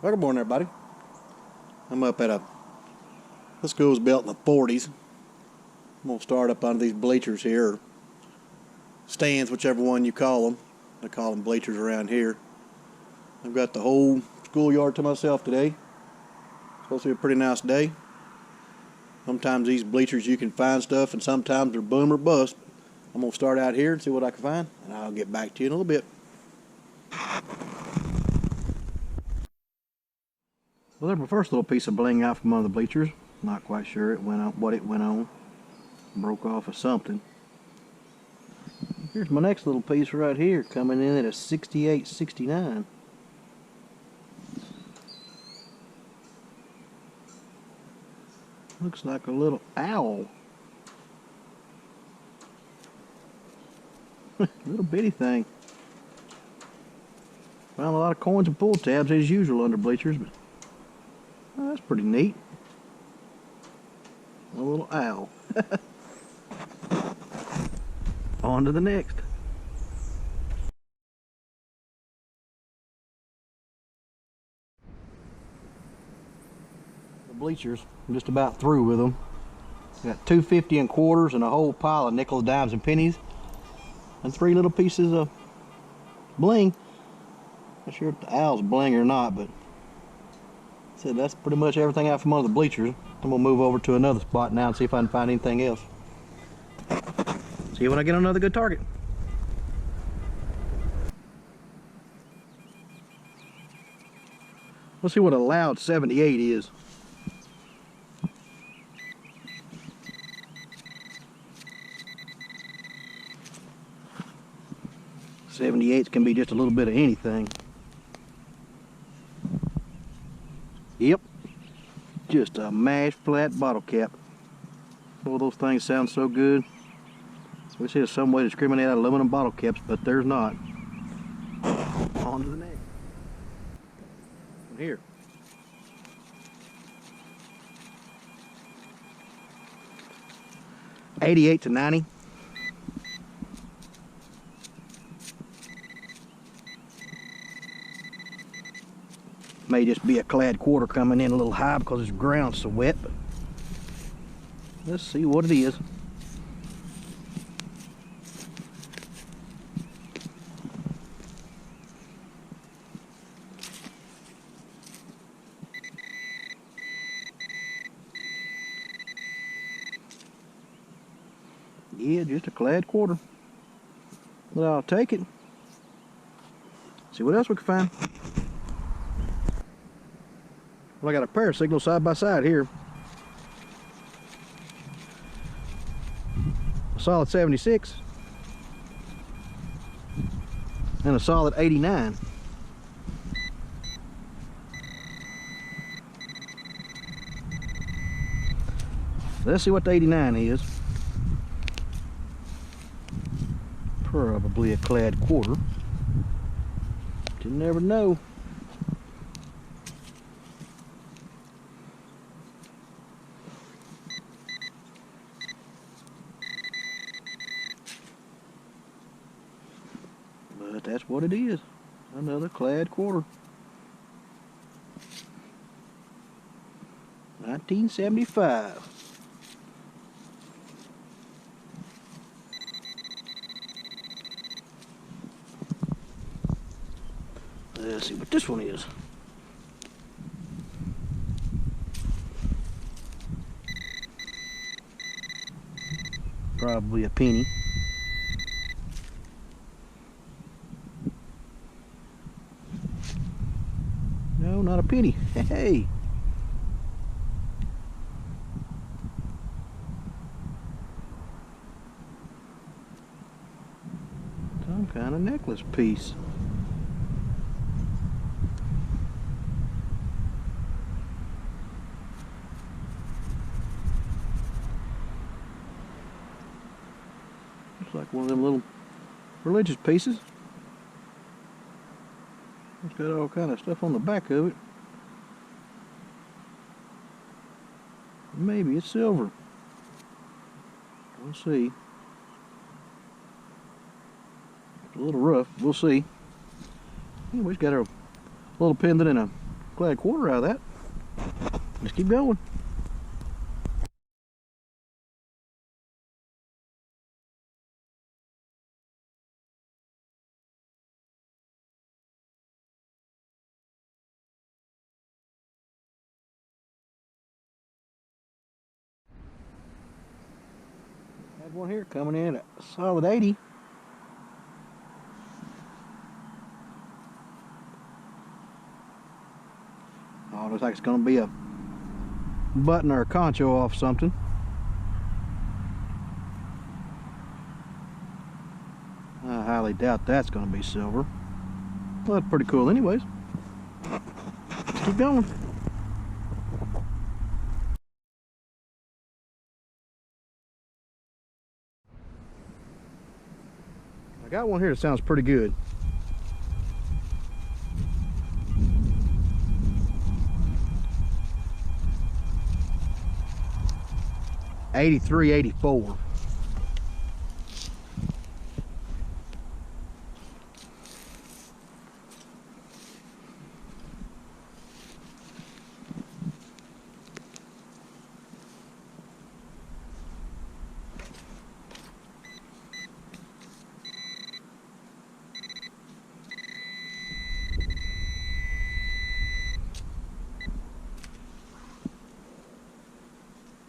Well, good morning, everybody. I'm up at this school was built in the 40s. I'm going to start up on these bleachers here, or stands, whichever one you call them. I call them bleachers around here. I've got the whole schoolyard to myself today. It's supposed to be a pretty nice day. Sometimes these bleachers you can find stuff, and sometimes they're boom or bust. I'm going to start out here and see what I can find, and I'll get back to you in a little bit. Well, there's my first little piece of bling out from one of the bleachers. Not quite sure it went on, what it went on. Broke off of something. Here's my next little piece right here, coming in at a 68.69. Looks like a little owl. Little bitty thing. Found a lot of coins and pull tabs as usual under bleachers, but that's pretty neat. A little owl. On to the next. The bleachers, I'm just about through with them. Got 250 and quarters and a whole pile of nickels, dimes, and pennies, and 3 little pieces of bling. Not sure if the owl's bling or not, but I said that's pretty much everything out from under the bleachers. I'm gonna move over to another spot now and see if I can find anything else. See you when I get on another good target. Let's see what a loud 78 is. 78s can be just a little bit of anything. Yep, just a mashed flat bottle cap. Oh, those things sound so good. Wish there's some way to discriminate out aluminum bottle caps, but there's not. On to the next. Here. $88 to $90. May just be a clad quarter coming in a little high because this ground's so wet, but let's see what it is. Yeah, just a clad quarter. But I'll take it. See what else we can find. Well, I got a pair of signals side by side here. A solid 76 and a solid 89. Let's see what the 89 is. Probably a clad quarter. You never know. But that's what it is. Another clad quarter. 1975. Let's see what this one is. Probably a penny. No, not a penny. Hey. Some kind of necklace piece. Looks like one of them little religious pieces. It's got all kind of stuff on the back of it. Maybe it's silver. We'll see. It's a little rough. We'll see. Anyway, it's got a little pendant and a clad quarter out of that. Let's keep going. Had one here coming in at a solid 80. Oh, looks like it's going to be a button or a concho off something. I highly doubt that's going to be silver. Well, that's pretty cool anyways. Let's keep going. I got one here that sounds pretty good. $83, $84.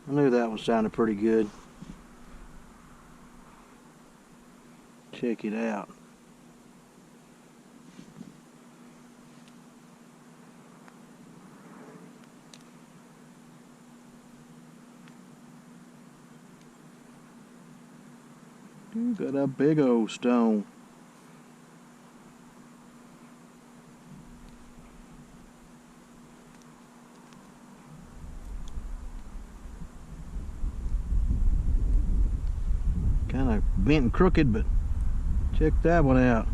I knew that one sounded pretty good. Check it out. You got a big old stone. Kind of bent and crooked, but check that one out.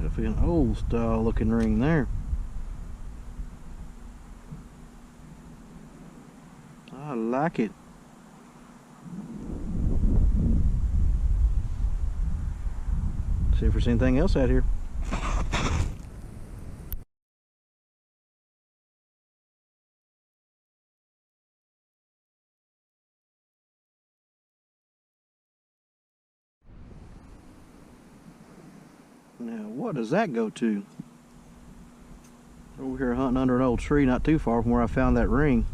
Definitely an old style looking ring there. I like it. See if there's anything else out here. Now, what does that go to? Over here hunting under an old tree not too far from where I found that ring.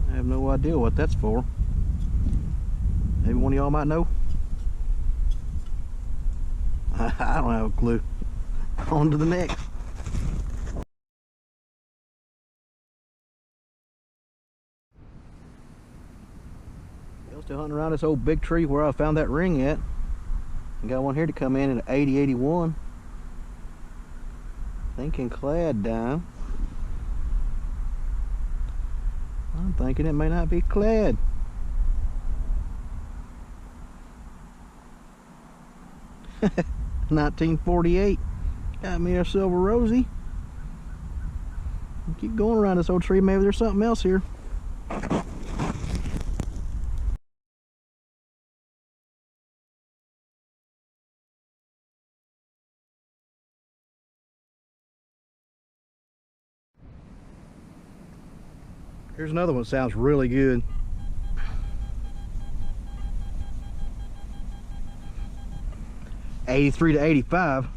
I have no idea what that's for. Maybe one of y'all might know. I don't have a clue. On to the next. Still hunting around this old big tree where I found that ring at. Got one here to come in at 80, 81. Thinking clad dime. I'm thinking it may not be clad. $19.48. Got me a silver rosy. Keep going around this old tree. Maybe there's something else here. Here's another one that sounds really good. $83 to $85.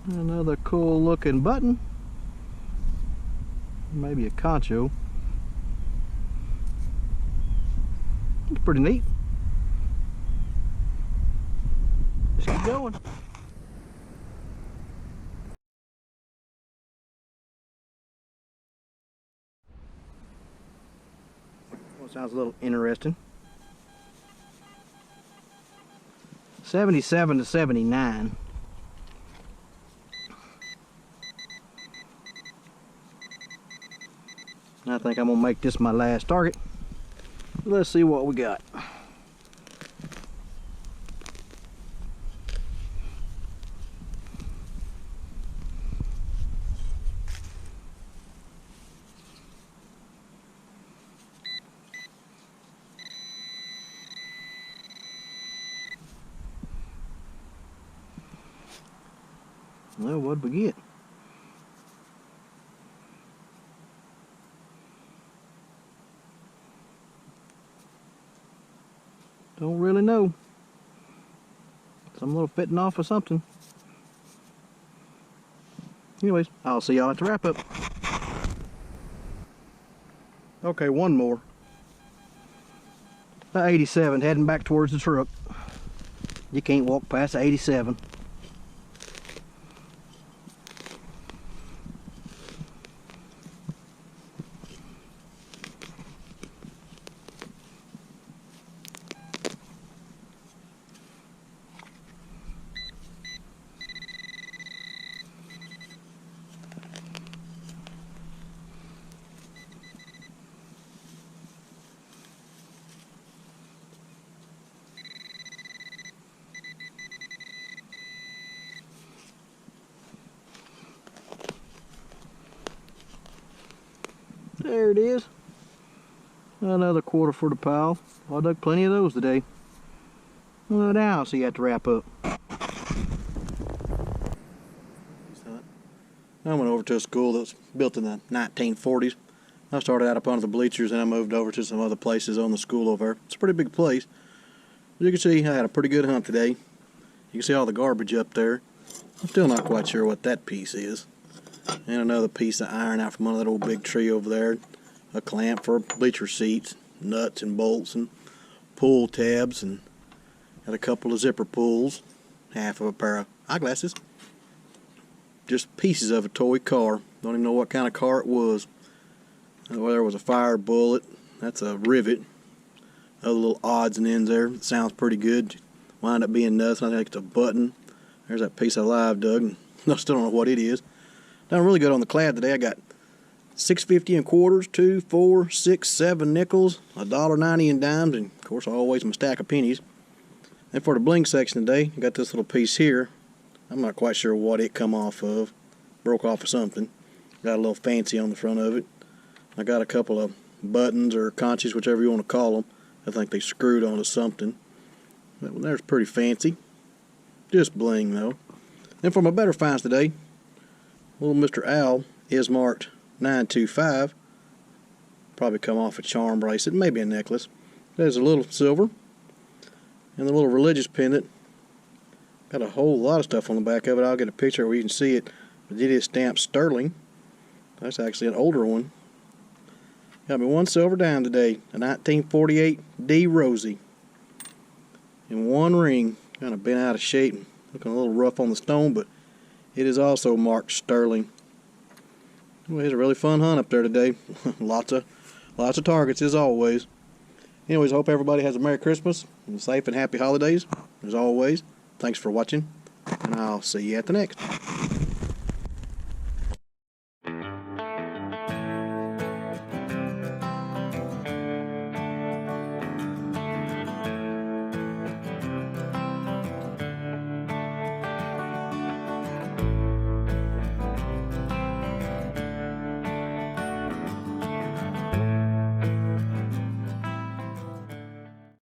Another cool looking button. Maybe a concho. It's pretty neat. Let's keep going. Well, sounds a little interesting. 77 to 79. think I'm gonna make this my last target. Let's see what we got. Well, what'd we get? Don't really know. Some little fitting off or something. Anyways, I'll see y'all at the wrap up. Okay, one more. 87 heading back towards the truck. You can't walk past 87. There it is. Another quarter for the pile. I dug plenty of those today. Well, now I'll see you at the wrap up. I went over to a school that was built in the 1940s. I started out up under the bleachers and I moved over to some other places on the school over there. It's a pretty big place. As you can see, I had a pretty good hunt today. You can see all the garbage up there. I'm still not quite sure what that piece is. And another piece of iron out from under that old big tree over there. A clamp for bleacher seats, nuts and bolts and pull tabs, and got a couple of zipper pulls, half of a pair of eyeglasses. Just pieces of a toy car. Don't even know what kind of car it was. Well, there was a fire bullet. That's a rivet. Other little odds and ends there. It sounds pretty good. Wind up being nuts. I think it's a button. There's that piece I live dug, and I still don't know what it is. Done really good on the clad today. I got $6.50 in quarters, 2, 4, 6, 7 nickels, $1.90 in dimes, and of course always my stack of pennies. And for the bling section today, I got this little piece here. I'm not quite sure what it come off of. Broke off of something. Got a little fancy on the front of it. I got a couple of buttons or conches, whichever you want to call them. I think they screwed onto something. That one there's pretty fancy. Just bling though. And for my better finds today, little Mr. Owl is marked 925. Probably come off a charm bracelet, maybe a necklace. There's a little silver. And the little religious pendant. Got a whole lot of stuff on the back of it. I'll get a picture where you can see it. But it is stamped sterling. That's actually an older one. Got me one silver dime today. A 1948 D Rosie. And one ring. Kind of bent out of shape. Looking a little rough on the stone, but it is also marked sterling. Well, it's a really fun hunt up there today. lots of targets as always. Anyways, I hope everybody has a Merry Christmas and safe and happy holidays. As always, thanks for watching, and I'll see you at the next.